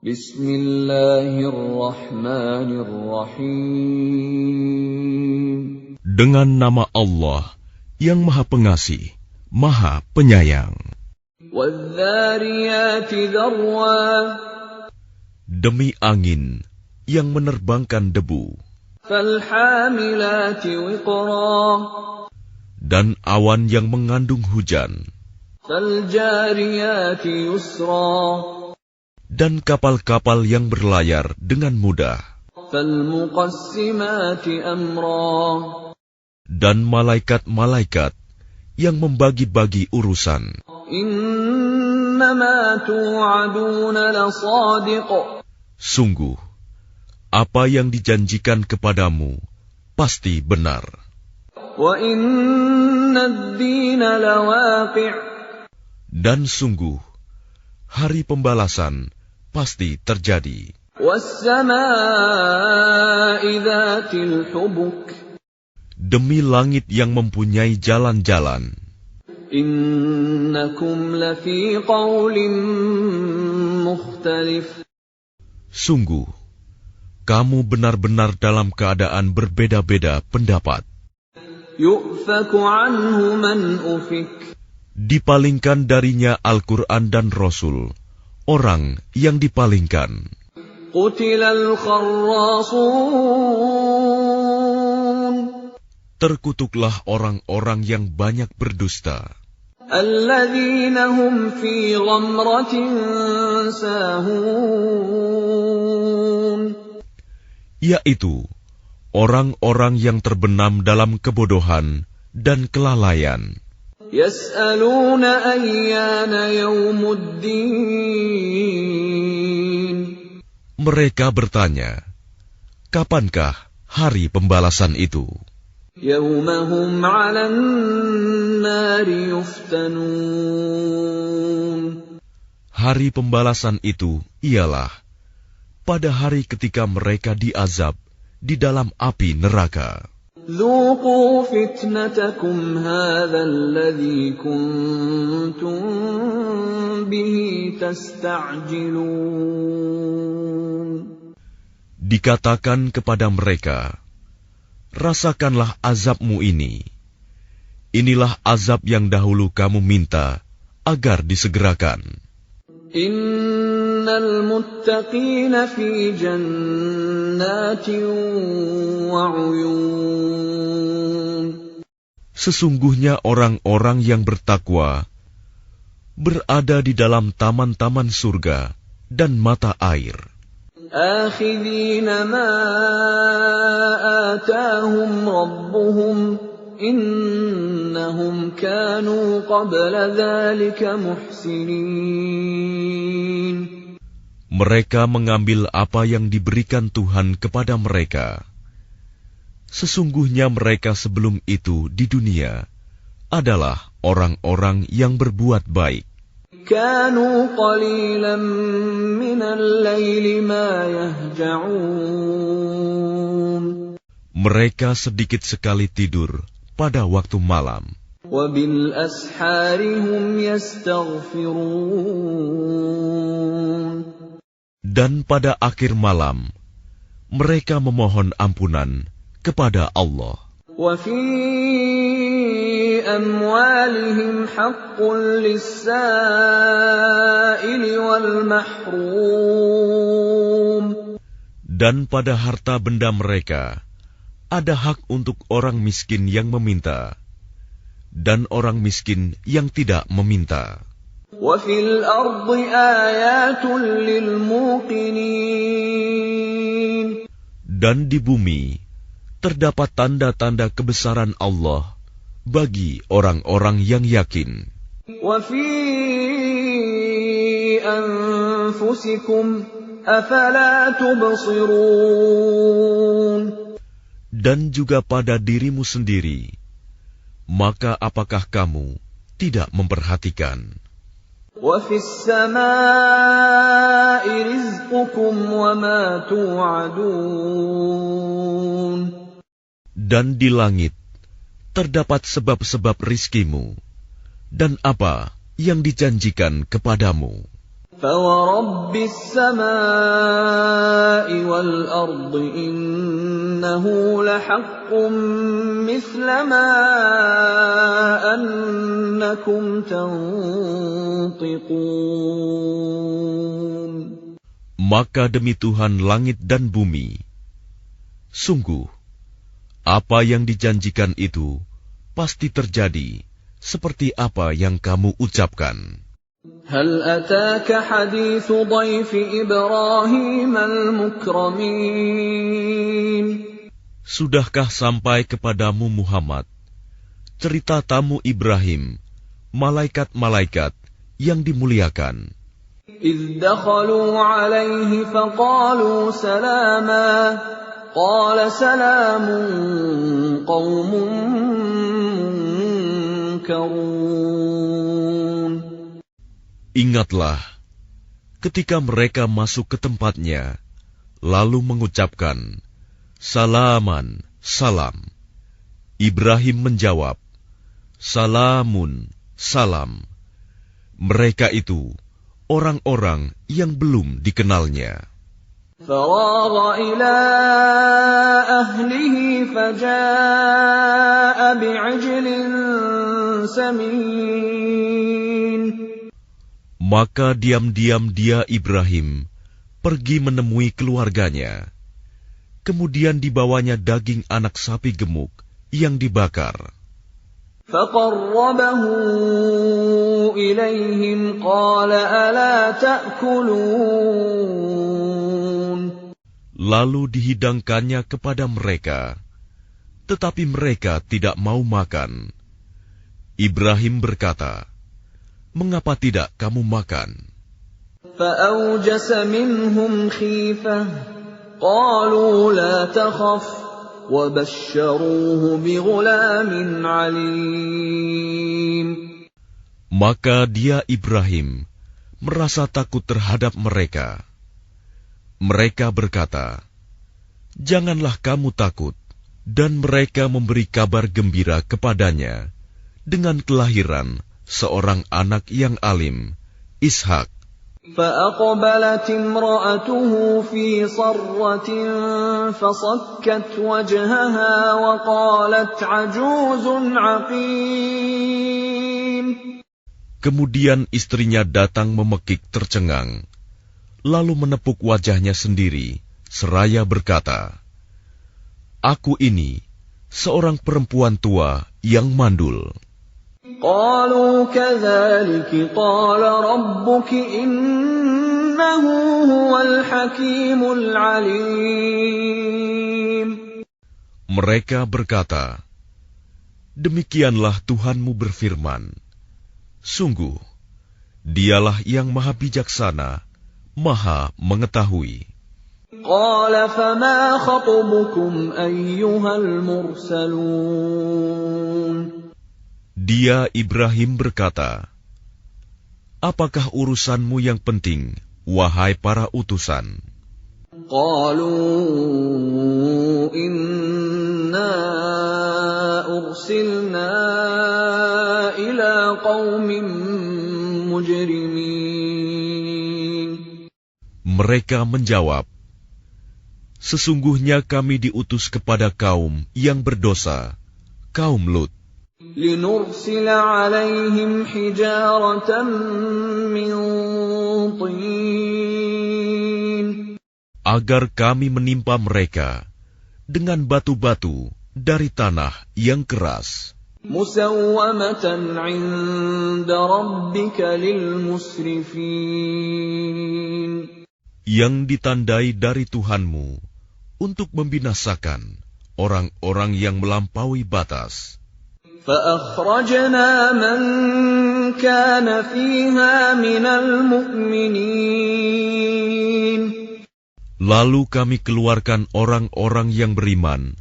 Bismillahirrahmanirrahim. Dengan nama Allah yang Maha Pengasih, Maha Penyayang. Wadh-dhariyati dharwa. Demi angin yang menerbangkan debu. Falhamilati wiqra. Dan awan yang mengandung hujan. Faljariyati yusra. Dan kapal-kapal yang berlayar dengan mudah. Falmuqassimati amra. Dan malaikat-malaikat yang membagi-bagi urusan. Innama tu'aduna lasadiq. Sungguh, apa yang dijanjikan kepadamu pasti benar. Wa inna ad-dina lawaqi'. Dan sungguh, hari pembalasan pasti terjadi. Was-samaa'i dhatil hubuk. Demi langit yang mempunyai jalan-jalan. Innakum lafi qawlin mukhtalif. Sungguh, kamu benar-benar dalam keadaan berbeda-beda pendapat. Yu'faku anhu man ufik. Dipalingkan darinya Al-Quran dan Rasul, orang yang dipalingkan. Qutilal kharrasun. Terkutuklah orang-orang yang banyak berdusta. Alladzina hum fi ghamratin sahun. Yaitu orang-orang yang terbenam dalam kebodohan dan kelalaian. Yas'aluna ayyana yawmuddin. Mereka bertanya, kapankah hari pembalasan itu? Yawmahum 'alan nari yuftanun. Hari pembalasan itu ialah pada hari ketika mereka diazab di dalam api neraka. Dzuqu fitnatakum hadzal ladzi kuntum bihi tasta'jilun. Dikatakan kepada mereka, rasakanlah azabmu ini. Inilah azab yang dahulu kamu minta agar disegerakan. Innal muttaqina fi jannatin wa 'uyun. Sesungguhnya orang-orang yang bertakwa berada di dalam taman-taman surga dan mata air. Akhidhina ma atahum rabbuhum innahum kanu qabla dhalika muhsinin. Mereka mengambil apa yang diberikan Tuhan kepada mereka. Sesungguhnya mereka sebelum itu di dunia adalah orang-orang yang berbuat baik. Kanu qalilan minal laili ma yahja'un. Mereka sedikit sekali tidur pada waktu malam. Wa bil ashari hum yastaghfirun. Dan pada akhir malam, mereka memohon ampunan kepada Allah. Wa fi amwalihim haqqun lis-sa'ili wal mahrum. Dan pada harta benda mereka, ada hak untuk orang miskin yang meminta, dan orang miskin yang tidak meminta. Wa fil ardi ayatun lil muqinin. Dan di bumi terdapat tanda-tanda kebesaran Allah bagi orang-orang yang yakin. Wa fi anfusikum afala tubsirun. Dan juga pada dirimu sendiri, maka apakah kamu tidak memperhatikan? Wa fis samaa'i rizqukum wa ma tu'adun. Dan di langit terdapat sebab-sebab rizkimu dan apa yang dijanjikan kepadamu. فَوَرَبِّ السَّمَاءِ وَالْأَرْضِ إِنَّهُ لَحَقٌّ مِثْلَ مَا أَنَّكُمْ تَنطِقُونَ. Maka demi Tuhan langit dan bumi, sungguh, apa yang dijanjikan itu pasti terjadi seperti apa yang kamu ucapkan. هل أتاك حديث ضيف إبراهيم المكرمين. Sudahkah sampai kepadamu Muhammad cerita tamu Ibrahim, malaikat-malaikat yang dimuliakan? إذ دخلوا عليه فقالوا سلاما قال سلام قوم منكرون. Ingatlah ketika mereka masuk ke tempatnya, lalu mengucapkan, Salaman, salam. Ibrahim menjawab, Salamun, salam. Mereka itu orang-orang yang belum dikenalnya. فراغ إلى أهله فجاء بعجل سمين. Maka diam-diam dia Ibrahim pergi menemui keluarganya. Kemudian dibawanya daging anak sapi gemuk yang dibakar. فَقَرَّبَهُ إِلَيْهِمْ قَالَ أَلَا تَأْكُلُونَ. Lalu dihidangkannya kepada mereka, tetapi mereka tidak mau makan. Ibrahim berkata, Mengapa tidak kamu makan? فَأَوْجَسَ مِنْهُمْ خِيفَةً قَالُوا لَا تَخَفْ وَبَشَّرُوهُ بِغُلَامٍ عَلِيمٍ. Maka dia Ibrahim merasa takut terhadap mereka. Mereka berkata, Janganlah kamu takut, dan mereka memberi kabar gembira kepadanya dengan kelahiran seorang anak yang alim, Ishak. فَأَقْبَلَتِ امْرَأَتُهُ فِي صَرَّةٍ فَصَكَّتْ وَجْهَهَا وَقَالَتْ عَجُوزٌ عَقِيمٌ. Kemudian istrinya datang memekik tercengang, lalu menepuk wajahnya sendiri, seraya berkata, Aku ini seorang perempuan tua yang mandul. قالوا كذلك قال ربك إنه هو الحكيم العليم. Mereka berkata, Demikianlah Tuhanmu berfirman, Sungguh, Dialah yang maha bijaksana, maha mengetahui. قال فما خطبكم أيها المرسلون. Dia Ibrahim berkata, Apakah urusanmu yang penting, wahai para utusan? قالوا إنا أرسلنا إلى قوم مجرمين. Mereka menjawab, Sesungguhnya kami diutus kepada kaum yang berdosa, kaum Lut. لنرسل عليهم حجارة من طين. Agar kami menimpa mereka dengan batu-batu dari tanah yang keras. مسومة عند ربك للمسرفين. Yang ditandai dari Tuhanmu untuk membinasakan orang-orang yang melampaui batas. فأخرجنا من كان فيها من المؤمنين. Lalu kami keluarkan orang-orang yang beriman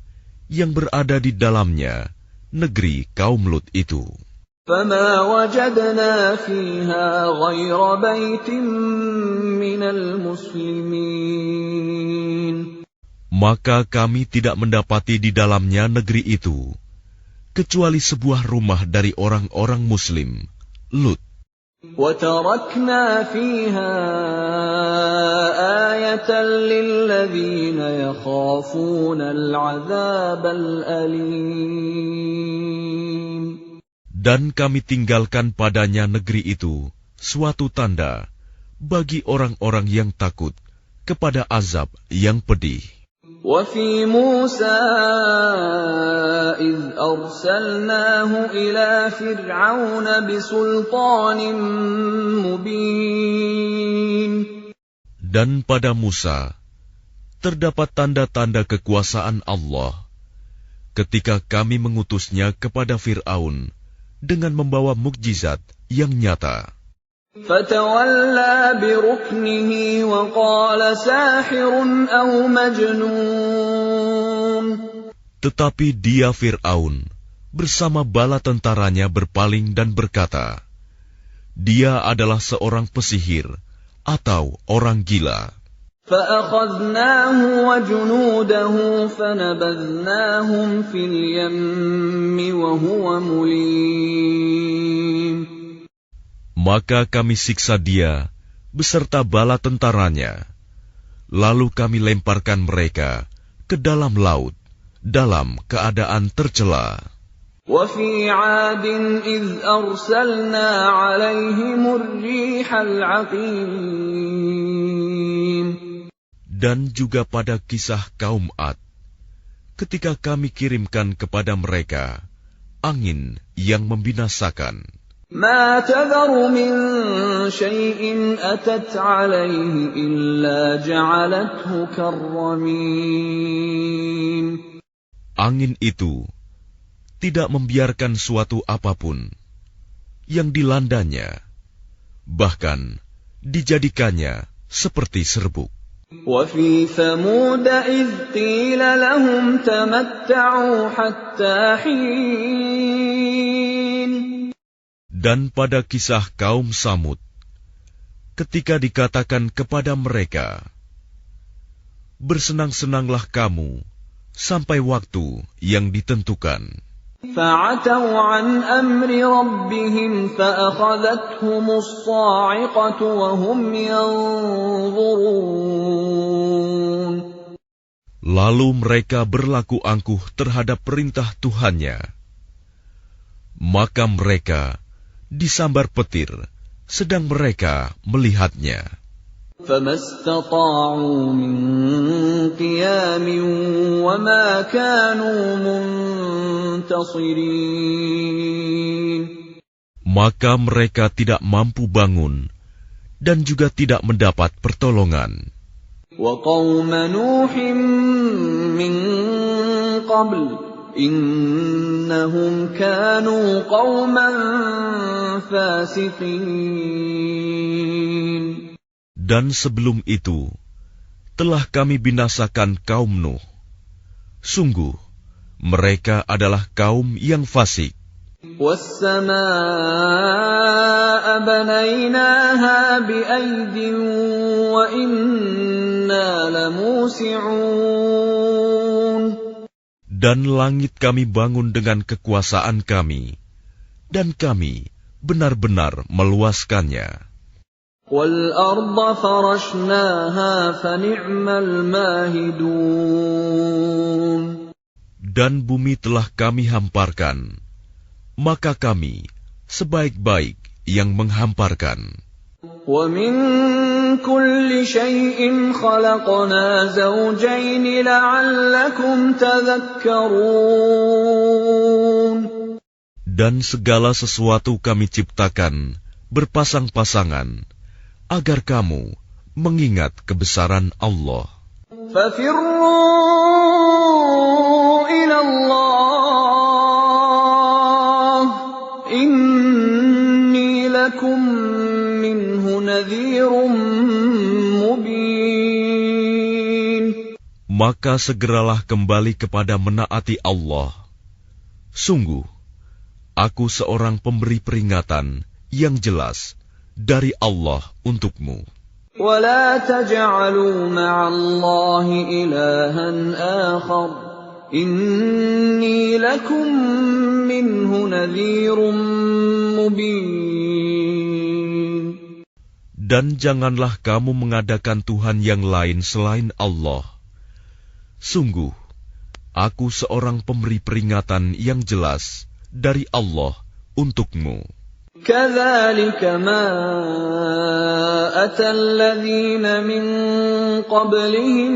yang berada di dalamnya, negeri kaum Lut itu. فما وجدنا فيها غير بيت من المسلمين. Maka kami tidak mendapati di dalamnya negeri itu kecuali sebuah rumah dari orang-orang Muslim, Lut. وَتَرَكْنَا فِيهَا آيَةً لِّلَّذِينَ يَخَافُونَ الْعَذَابَ الْأَلِيمَ. Dan kami tinggalkan padanya negeri itu suatu tanda bagi orang-orang yang takut kepada azab yang pedih. وَفِي مُوسَىٰ إِذْ أَرْسَلْنَاهُ إِلَىٰ فِرْعَوْنَ بِسُلْطَانٍ مُّبِينٍ. Dan pada Musa terdapat tanda-tanda kekuasaan Allah ketika kami mengutusnya kepada Fir'aun dengan membawa mukjizat yang nyata. فَتَوَلَّىٰ بِرُكْنِهِ وَقَالَ سَاحِرٌ أَوْ مَجْنُونٌ. Tetapi dia Fir'aun bersama bala tentaranya berpaling dan berkata, dia adalah seorang pesihir atau orang gila. فَأَخَذْنَاهُ وَجُنُودَهُ فَنَبَذْنَاهُمْ فِي الْيَمِّ وَهُوَ مُلِيمٌ. Maka kami siksa dia beserta bala tentaranya, lalu kami lemparkan mereka ke dalam laut dalam keadaan tercela. وَفِي عَادٍ إِذْ أَرْسَلْنَا عَلَيْهِمُ الرِّيحَ الْعَقِيمَ. Dan juga pada kisah kaum Ad, ketika kami kirimkan kepada mereka angin yang membinasakan. مَا تَذَرُ مِن شَيْءٍ أَتَتْ عَلَيْهِ إِلَّا جَعَلَتْهُ كَالرَّمِيمِ. Angin itu tidak membiarkan suatu apapun yang dilandanya, bahkan dijadikannya seperti serbuk. وَفِي ثَمُودَ إِذْ قِيلَ لَهُمْ تَمَتَّعُوا حَتَّىٰ حِينٍ. Dan pada kisah kaum Samud, ketika dikatakan kepada mereka, bersenang-senanglah kamu sampai waktu yang ditentukan. فَعَتَوْا عَنْ أَمْرِ رَبِّهِمْ فَأَخَذَتْهُمُ الصَّاعِقَةُ وَهُمْ يَنظُرُونَ. Lalu mereka berlaku angkuh terhadap perintah Tuhannya. Maka mereka disambar petir, sedang mereka melihatnya. فَمَا اسْتَطَاعُوا مِنْ قِيَامٍ وَمَا كَانُوا مُنْتَصِرِينَ. Maka mereka tidak mampu bangun dan juga tidak mendapat pertolongan. وَقَوْمَ نُوحٍ مِّن قَبْلُ إِنَّهُمْ كَانُوا قَوْمًا فَاسِقِينَ. Dan sebelum itu, telah kami binasakan kaum Nuh. Sungguh, mereka adalah kaum yang fasik. وَالسَّمَاءَ بَنَيْنَاهَا بِأَيْدٍ وَإِنَّا لَمُوسِعُونَ. Dan langit kami bangun dengan kekuasaan kami, dan kami benar-benar meluaskannya. وَالْأَرْضَ فَرَشْنَاهَا فَنِعْمَ الْمَاهِدُونَ. Dan bumi telah kami hamparkan, maka kami sebaik-baik yang menghamparkan. وَمِن كُلِّ شَيْءٍ خَلَقْنَا زَوْجَيْنِ لَعَلَّكُمْ تَذَكَّرُونَ. Dan segala sesuatu kami ciptakan berpasang-pasangan, agar kamu mengingat kebesaran Allah. فَفِرُّوا إِلَى اللَّهِ إِنِّي لَكُمْ مِنْهُ نَذِيرٌ مُبِينٌ. Maka segeralah kembali kepada menaati Allah. Sungguh, aku seorang pemberi peringatan yang jelas dari Allah untukmu. وَلَا تَجْعَلُوا مَعَ اللَّهِ إِلَٰهًا آخَرَ إِنِّي لَكُمْ مِنْهُ نَذِيرٌ مُبِينٌ. Dan janganlah kamu mengadakan Tuhan yang lain selain Allah. Sungguh, aku seorang pemberi peringatan yang jelas dari Allah untukmu. كَذَلِكَ مَا أَتَى الَّذِينَ مِن قَبْلِهِم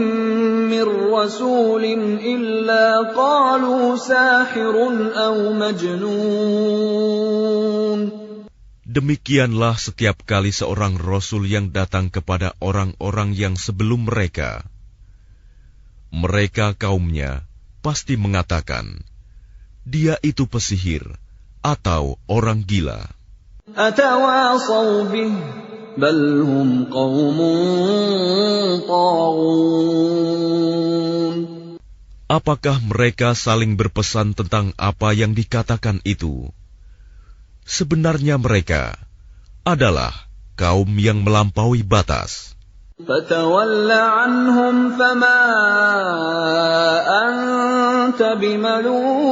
مِّن رَّسُولٍ إِلَّا قَالُوا سَاحِرٌ أَوْ مَجْنُونٌ. Demikianlah setiap kali seorang rasul yang datang kepada orang-orang yang sebelum mereka, kaumnya pasti mengatakan, dia itu pesihir atau orang gila. أَتَوَاصَوْا بِهِ بَلْ هُمْ قَوْمٌ طَاغُونَ. Apakah mereka saling berpesan tentang apa yang dikatakan itu? Sebenarnya mereka adalah kaum yang melampaui batas. فَتَوَلَّ عَنْهُمْ فَمَا أَنْتَ بِمَلُومٍ.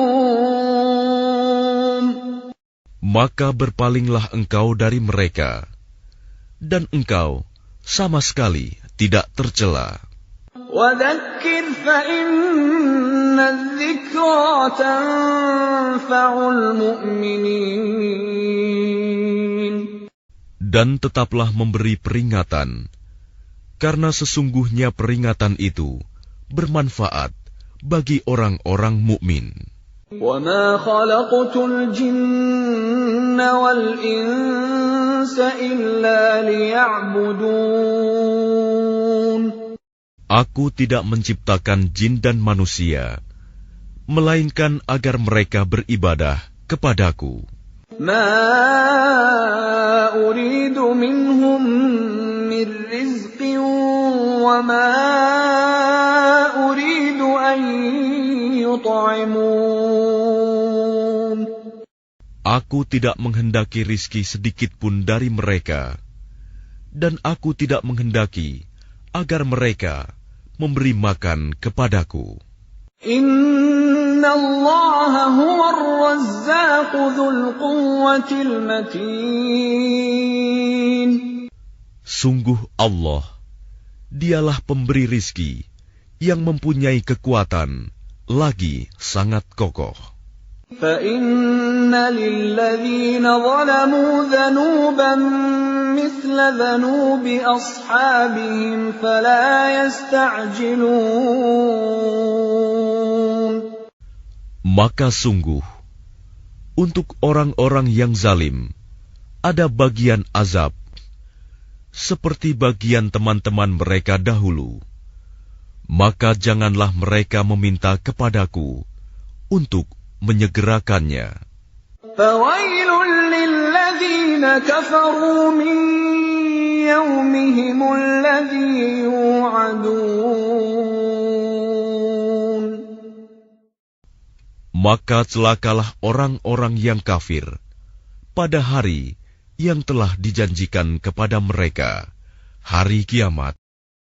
Maka berpalinglah engkau dari mereka, dan engkau sama sekali tidak tercela. وَذَكِّرْ فَإِنَّ الذِّكْرَى تَنفَعُ الْمُؤْمِنِينَ. Dan tetaplah memberi peringatan, karena sesungguhnya peringatan itu bermanfaat bagi orang-orang mukmin. وَمَا خَلَقْتُ الْجِنَّ وَالْإِنسَ إِلَّا لِيَعْبُدُونَ. Aku tidak menciptakan jin dan manusia, melainkan agar mereka beribadah kepadaku. مَا أُرِيدُ مِنْهُمْ مِنْ رِزْقٍ وَمَا أُرِيدُ أَنْ يُطْعِمُونَ. Aku tidak menghendaki rizki sedikit pun dari mereka, dan aku tidak menghendaki agar mereka memberi makan kepadaku. Inna Allah huwa ar-razzaq dzul quwwatil matin. Sungguh Allah, dialah pemberi rizki yang mempunyai kekuatan lagi sangat kokoh. فَإِنَّ لِلَّذِينَ ظَلَمُوا ذَنُوبًا مِثْلَ ذَنُوبِ أَصْحَابِهِمْ فَلَا يَسْتَعْجِلُونَ. Maka sungguh, untuk orang-orang yang zalim, ada bagian azab, seperti bagian teman-teman mereka dahulu. Maka janganlah mereka meminta kepadaku untuk menyegerakannya. فَوَيْلٌ لِلَّذِينَ كَفَرُوا مِنْ يَوْمِهِمُ الَّذِي يُوعَدُونَ. Maka celakalah orang-orang yang kafir pada hari yang telah dijanjikan kepada mereka, hari kiamat.